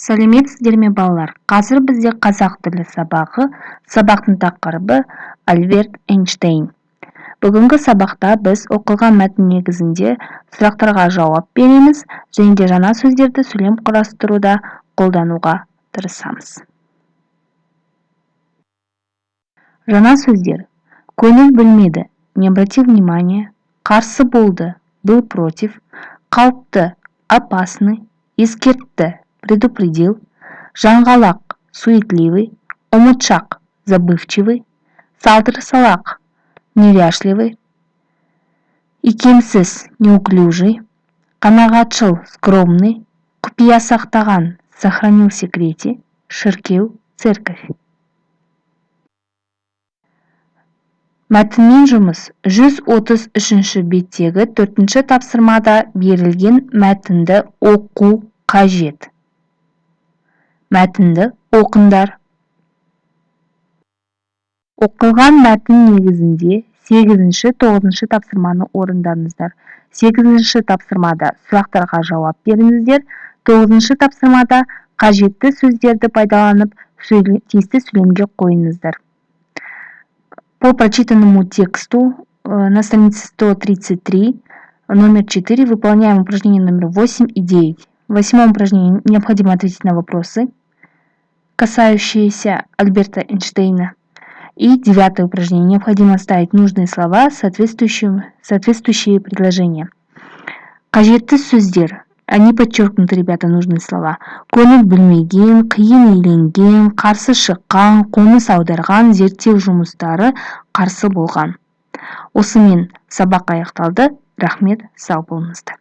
Сәлеметсіздер ме балалар? Қазір бізде қазақ тілі сабағы, сабақтың тақырыбы Альберт Эйнштейн. Бүгінгі сабақта біз оқылған мәтін негізінде сұрақтарға жауап береміз және де жаңа сөздерді сөйлем құрастыруда қолдануға тырысамыз. Жаңа сөздер: көңіл бөлмеді, не обратил внимания, қарсы болды, был против, қауіпті, опасный, ескертті, предупредил, жаңғалақ, суетливый, ұмытшақ, забывчивый, салдыр-салақ, неряшливый, икемсіз, неуклюжий, қанағатшыл, скромный, құпия сақтаған, сохранил в секрете, шіркеу, церковь. Мәтінмен жұмыс. 133 беттегі 4-ші тапсырмада берілген мәтінді оқу қажет. Мәтінді оқыңдар. Оқылған мәтін негізінде 8-ші, 9-ші тапсырманы орындаңыздар. 8-ші тапсырмада сұрақтарға жауап беріңіздер. 9-ші тапсырмада қажетті сөздерді пайдаланып тиісті сөйлемге қойыңыздар. По прочитанному тексту на странице 133, номер 4, выполняем упражнение номер 8 и 9. В 8-м упражнении необходимо ответить на вопросы, касающиеся Альберта Эйнштейна. И 9-е упражнение. Необходимо ставить нужные слова, соответствующие предложения. Қажетті сөздер. Они подчеркнуты, ребята, нужные слова. Көңіл бөлмеген, қиын иеленген, қарсы шыққан, қоныс аударған, зерттеу жұмыстары қарсы болған. Осымен сабақ аяқталды. Рахмет, сау болыңыздар.